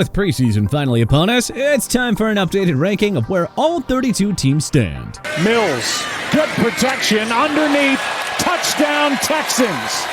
With preseason finally upon us, it's time for an updated ranking of where all 32 teams stand. Mills, good protection underneath, touchdown Texans.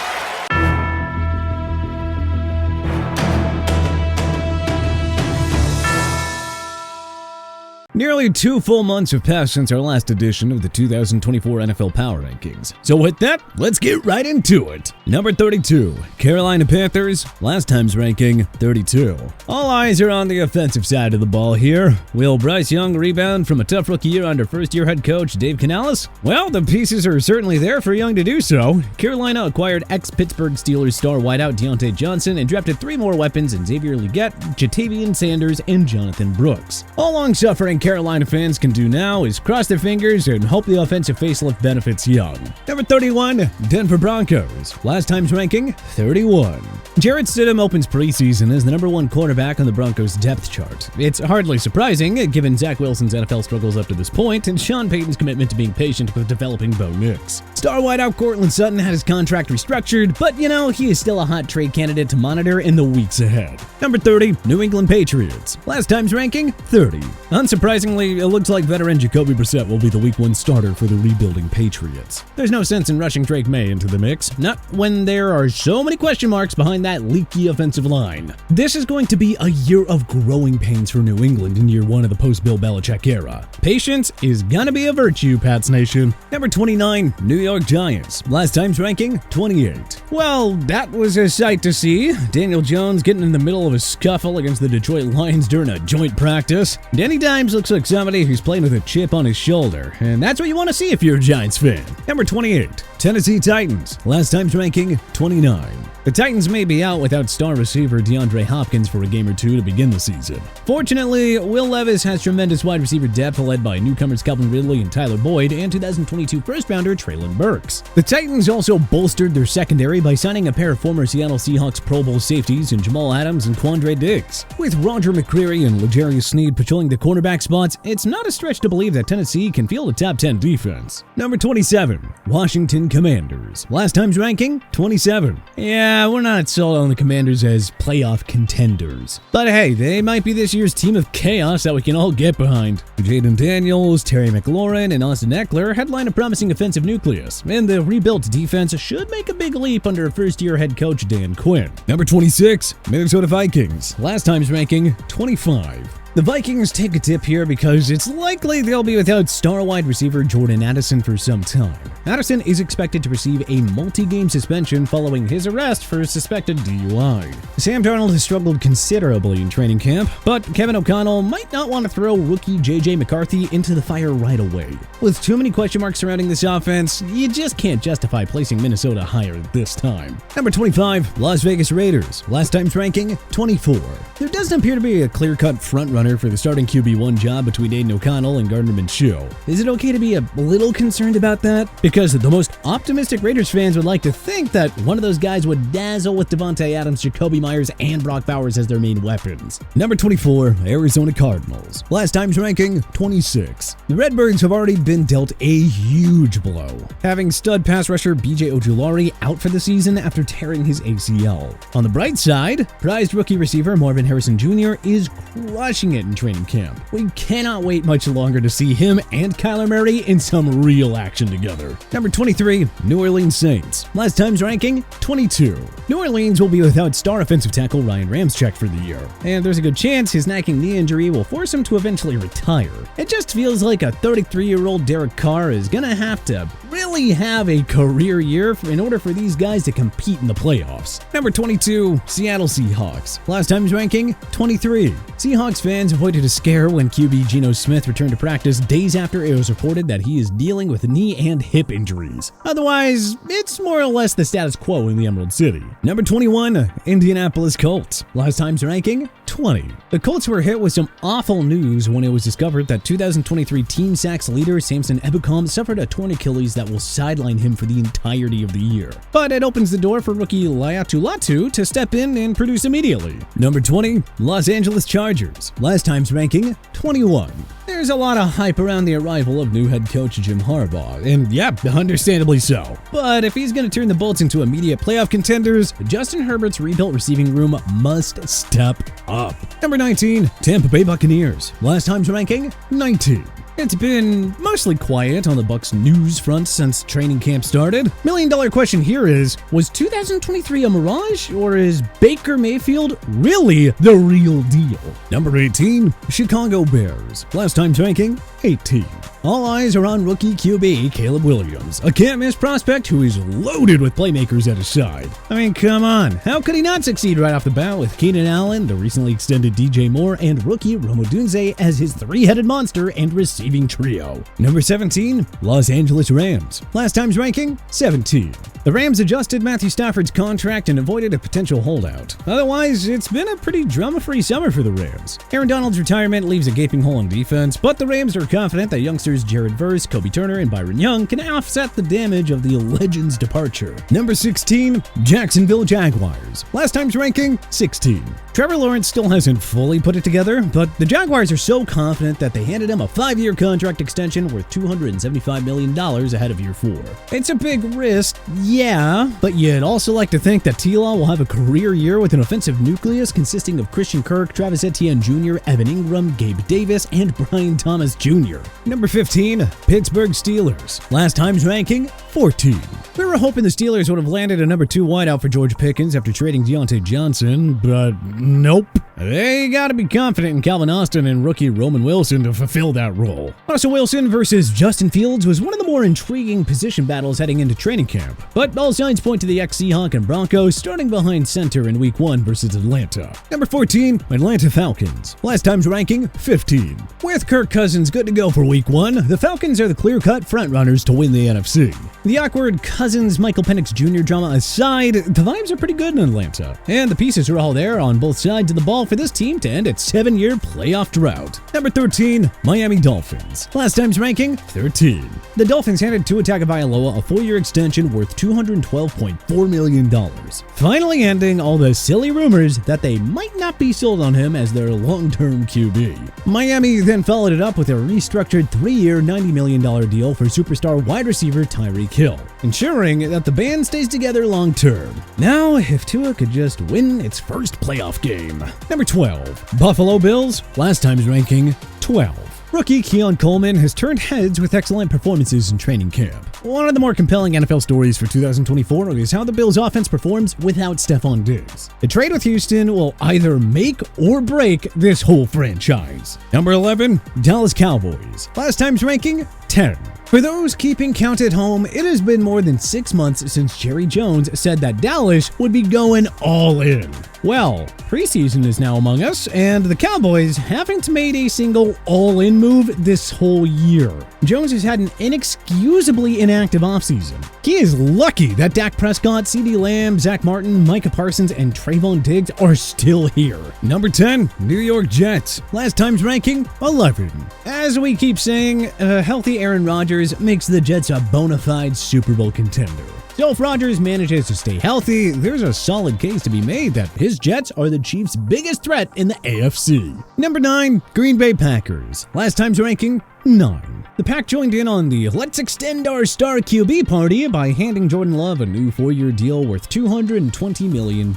Nearly 2 full months have passed since our last edition of the 2024 NFL Power Rankings. So with that, let's get right into it. Number 32, Carolina Panthers, last time's ranking 32. All eyes are on the offensive side of the ball here. Will Bryce Young rebound from a tough rookie year under first-year head coach Dave Canales? Well, the pieces are certainly there for Young to do so. Carolina acquired ex-Pittsburgh Steelers star wideout Deontay Johnson and drafted 3 more weapons in Xavier Legette, Jatavian Sanders, and Jonathan Brooks. All long-suffering Carolina fans can do now is cross their fingers and hope the offensive facelift benefits Young. Number 31, Denver Broncos. Last time's ranking, 31. Jarrett Stidham opens preseason as the number 1 quarterback on the Broncos depth chart. It's hardly surprising, given Zach Wilson's NFL struggles up to this point and Sean Payton's commitment to being patient with developing Bo Nix. Star wideout Courtland Sutton had his contract restructured, but he is still a hot trade candidate to monitor in the weeks ahead. Number 30, New England Patriots. Last time's ranking, 30. Unsurprisingly, it looks like veteran Jacoby Brissett will be the Week 1 starter for the rebuilding Patriots. There's no sense in rushing Drake May into the mix, not when there are so many question marks behind that leaky offensive line. This is going to be a year of growing pains for New England in year 1 of the post-Bill Belichick era. Patience is gonna be a virtue, Pats Nation. Number 29, New York Giants. Last time's ranking, 28. Well, that was a sight to see. Daniel Jones getting in the middle of a scuffle against the Detroit Lions during a joint practice. Danny Dimes looks like somebody who's playing with a chip on his shoulder, and that's what you want to see if you're a Giants fan. Number 28, Tennessee Titans. Last time's ranking, 29. The Titans may be out without star receiver DeAndre Hopkins for a game or two to begin the season. Fortunately, Will Levis has tremendous wide receiver depth led by newcomers Calvin Ridley and Tyler Boyd and 2022 first-rounder Treylon Burks. The Titans also bolstered their secondary by signing a pair of former Seattle Seahawks Pro Bowl safeties in Jamal Adams and Quandre Diggs. With Roger McCreary and L'Jarius Sneed patrolling the cornerback spots, it's not a stretch to believe that Tennessee can field a top 10 defense. Number 27, Washington Commanders. Last time's ranking, 27. Yeah, we're not sold on the Commanders as playoff contenders. But hey, they might be this year's team of chaos that we can all get behind. Jaden Daniels, Terry McLaurin, and Austin Eckler headline a promising offensive nucleus, and the rebuilt defense should make a big leap under first-year head coach Dan Quinn. Number 26, Minnesota Vikings. Last time's ranking, 25. The Vikings take a dip here because it's likely they'll be without star wide receiver Jordan Addison for some time. Addison is expected to receive a multi-game suspension following his arrest for a suspected DUI. Sam Darnold has struggled considerably in training camp, but Kevin O'Connell might not want to throw rookie J.J. McCarthy into the fire right away. With too many question marks surrounding this offense, you just can't justify placing Minnesota higher this time. Number 25, Las Vegas Raiders. Last time's ranking, 24. There doesn't appear to be a clear-cut frontrunner for the starting QB1 job between Aiden O'Connell and Gardner Minshew. Is it okay to be a little concerned about that? Because the most optimistic Raiders fans would like to think that one of those guys would dazzle with Devontae Adams, Jacoby Myers, and Brock Bowers as their main weapons. Number 24, Arizona Cardinals. Last time's ranking, 26. The Redbirds have already been dealt a huge blow, having stud pass rusher BJ Ojulari out for the season after tearing his ACL. On the bright side, prized rookie receiver Marvin Harrison Jr. is crushing it in training camp. We cannot wait much longer to see him and Kyler Murray in some real action together. Number 23, New Orleans Saints. Last time's ranking, 22. New Orleans will be without star offensive tackle Ryan Ramczyk for the year, and there's a good chance his nagging knee injury will force him to eventually retire. It just feels like a 33-year-old Derek Carr is gonna have to really have a career year in order for these guys to compete in the playoffs. Number 22, Seattle Seahawks. Last time's ranking, 23. Seahawks fans avoided a scare when QB Geno Smith returned to practice days after it was reported that he is dealing with knee and hip injuries. Otherwise, it's more or less the status quo in the Emerald City. Number 21, Indianapolis Colts. Last time's ranking, 20. The Colts were hit with some awful news when it was discovered that 2023 team sacks leader Samson Ebukam suffered a torn Achilles that will sideline him for the entirety of the year. But it opens the door for rookie Laiatu Latu to step in and produce immediately. Number 20, Los Angeles Chargers. Last time's ranking, 21. There's a lot of hype around the arrival of new head coach Jim Harbaugh, and yeah, understandably so. But if he's going to turn the Bolts into immediate playoff contenders, Justin Herbert's rebuilt receiving room must step up. up. Number 19, Tampa Bay Buccaneers. Last time's ranking, 19. It's been mostly quiet on the Bucs news front since training camp started. $1 million question here is, was 2023 a mirage, or is Baker Mayfield really the real deal? Number 18, Chicago Bears. Last time's ranking, 18. All eyes are on rookie QB Caleb Williams, a can't-miss prospect who is loaded with playmakers at his side. I mean, come on, how could he not succeed right off the bat with Keenan Allen, the recently extended DJ Moore, and rookie Rome Odunze as his three-headed monster and receiving trio? Number 17, Los Angeles Rams. Last time's ranking, 17. The Rams adjusted Matthew Stafford's contract and avoided a potential holdout. Otherwise, it's been a pretty drama-free summer for the Rams. Aaron Donald's retirement leaves a gaping hole in defense, but the Rams are confident that youngsters Jared Verse, Kobe Turner, and Byron Young can offset the damage of the legend's departure. Number 16, Jacksonville Jaguars. Last time's ranking, 16. Trevor Lawrence still hasn't fully put it together, but the Jaguars are so confident that they handed him a 5-year contract extension worth $275 million ahead of year 4. It's a big risk, yeah, but you'd also like to think that T-Law will have a career year with an offensive nucleus consisting of Christian Kirk, Travis Etienne Jr., Evan Ingram, Gabe Davis, and Brian Thomas Jr. Number 15, Pittsburgh Steelers. Last time's ranking, 14. We were hoping the Steelers would have landed a number 2 wideout for George Pickens after trading Deontay Johnson, but nope. They gotta be confident in Calvin Austin and rookie Roman Wilson to fulfill that role. Russell Wilson versus Justin Fields was one of the more intriguing position battles heading into training camp, but all signs point to the ex-Seahawk and Broncos starting behind center in Week 1 versus Atlanta. Number 14, Atlanta Falcons. Last time's ranking, 15. With Kirk Cousins good to go for Week 1, the Falcons are the clear-cut frontrunners to win the NFC. The awkward Cousins-Michael Penix Jr. drama aside, the vibes are pretty good in Atlanta, and the pieces are all there on both sides of the ball for this team to end its 7-year playoff drought. Number 13, Miami Dolphins. Last time's ranking, 13. The Dolphins handed Tua Tagovailoa a 4-year extension worth $212.4 million, finally ending all the silly rumors that they might not be sold on him as their long-term QB. Miami then followed it up with a restructured 3-year, $90 million deal for superstar wide receiver Tyreek Hill, ensuring that the band stays together long-term. Now, if Tua could just win its first playoff game. Number 12, Buffalo Bills. Last time's ranking, 12. Rookie Keon Coleman has turned heads with excellent performances in training camp. One of the more compelling NFL stories for 2024 is how the Bills' offense performs without Stephon Diggs. The trade with Houston will either make or break this whole franchise. Number 11, Dallas Cowboys. Last time's ranking, 10. For those keeping count at home, it has been more than 6 months since Jerry Jones said that Dallas would be going all in. Well, preseason is now among us, and the Cowboys haven't made a single all-in move this whole year. Jones has had an inexcusably inactive offseason. He is lucky that Dak Prescott, CeeDee Lamb, Zach Martin, Micah Parsons, and Trayvon Diggs are still here. Number 10, New York Jets. Last time's ranking, 11. As we keep saying, a healthy Aaron Rodgers makes the Jets a bona fide Super Bowl contender. So if Rodgers manages to stay healthy, there's a solid case to be made that his Jets are the Chiefs' biggest threat in the AFC. Number 9, Green Bay Packers. Last time's ranking, 9. The Pack joined in on the let's extend our star QB party by handing Jordan Love a new 4-year deal worth $220 million.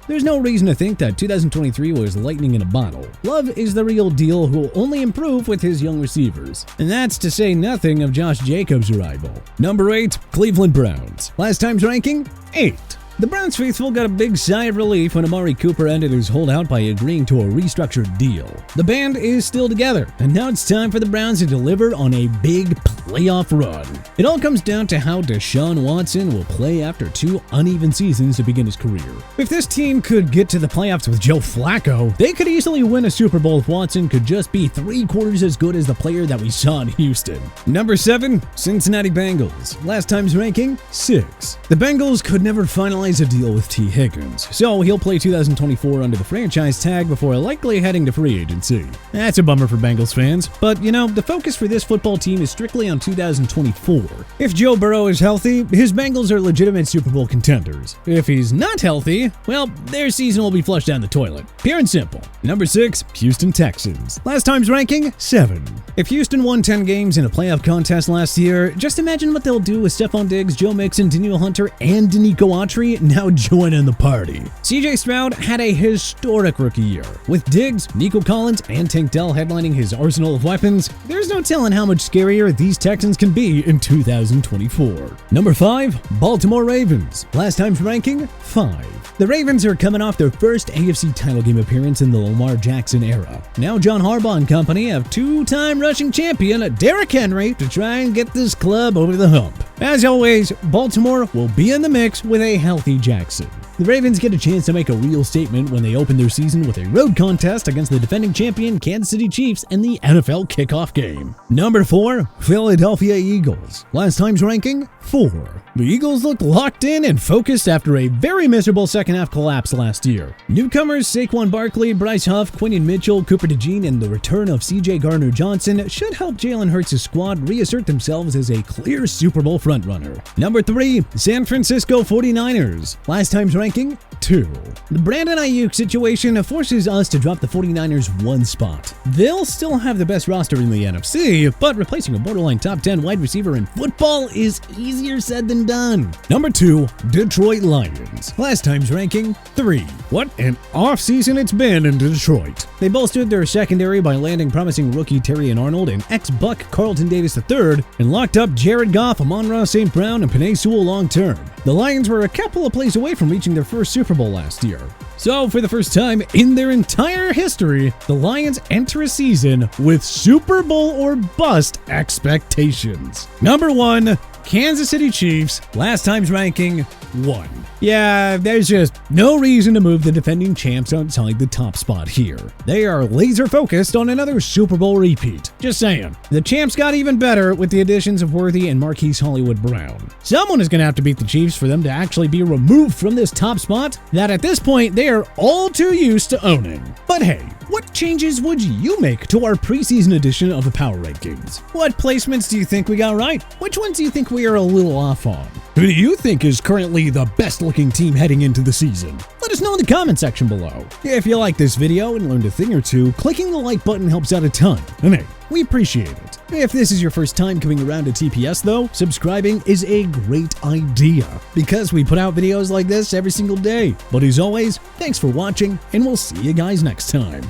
There's no reason to think that 2023 was lightning in a bottle. Love is the real deal who will only improve with his young receivers. And that's to say nothing of Josh Jacobs' arrival. Number 8, Cleveland Browns. Last time's ranking, 8. The Browns faithful got a big sigh of relief when Amari Cooper ended his holdout by agreeing to a restructured deal. The band is still together, and now it's time for the Browns to deliver on a big playoff run. It all comes down to how Deshaun Watson will play after 2 uneven seasons to begin his career. If this team could get to the playoffs with Joe Flacco, they could easily win a Super Bowl if Watson could just be 3/4 as good as the player that we saw in Houston. Number 7, Cincinnati Bengals. Last time's ranking, 6. The Bengals could never finalize a deal with T. Higgins, so he'll play 2024 under the franchise tag before likely heading to free agency. That's a bummer for Bengals fans, but you know, the focus for this football team is strictly on 2024. If Joe Burrow is healthy, his Bengals are legitimate Super Bowl contenders. If he's not healthy, well, their season will be flushed down the toilet. Pure and simple. Number 6, Houston Texans. Last time's ranking, 7. If Houston won 10 games in a playoff contest last year, just imagine what they'll do with Stephon Diggs, Joe Mixon, Daniel Hunter, and Danico Autry now joining the party. CJ Stroud had a historic rookie year. With Diggs, Nico Collins, and Tank Dell headlining his arsenal of weapons, there's no telling how much scarier these Texans can be in 2024. Number 5, Baltimore Ravens. Last time's ranking, 5. The Ravens are coming off their first AFC title game appearance in the Lamar Jackson era. Now John Harbaugh and company have two-time rushing champion Derrick Henry to try and get this club over the hump. As always, Baltimore will be in the mix with a healthy Jackson. The Ravens get a chance to make a real statement when they open their season with a road contest against the defending champion Kansas City Chiefs in the NFL kickoff game. Number 4, Philadelphia Eagles. Last time's ranking, 4. The Eagles looked locked in and focused after a very miserable second-half collapse last year. Newcomers Saquon Barkley, Bryce Huff, Quinton Mitchell, Cooper DeJean, and the return of C.J. Gardner-Johnson should help Jalen Hurts' squad reassert themselves as a clear Super Bowl frontrunner. Number 3, San Francisco 49ers. Last time's ranking, 2. The Brandon Ayuk situation forces us to drop the 49ers one spot. They'll still have the best roster in the NFC, but replacing a borderline top 10 wide receiver in football is easier said than done. Number 2, Detroit Lions. Last time's ranking, 3. What an offseason it's been in Detroit. They bolstered their secondary by landing promising rookie Terrion Arnold and ex-Buck Carlton Davis III, and locked up Jared Goff, Amon-Ra St. Brown, and Penei Sewell long-term. The Lions were a couple of plays away from reaching their first Super Bowl last year. So, for the first time in their entire history, the Lions enter a season with Super Bowl or bust expectations. Number 1, Kansas City Chiefs. Last time's ranking, 1. Yeah, there's just no reason to move the defending champs outside the top spot here. They are laser focused on another Super Bowl repeat. Just saying. The champs got even better with the additions of Worthy and Marquise Hollywood Brown. Someone is going to have to beat the Chiefs for them to actually be removed from this top spot that at this point they are all too used to owning. But hey, what changes would you make to our preseason edition of the Power Rankings? What placements do you think we got right? Which ones do you think we are a little off on? Who do you think is currently the best looking team heading into the season? Let us know in the comment section below. If you like this video and learned a thing or two, clicking the like button helps out a ton. And hey, we appreciate it. If this is your first time coming around to TPS though, subscribing is a great idea because we put out videos like this every single day. But as always, thanks for watching and we'll see you guys next time.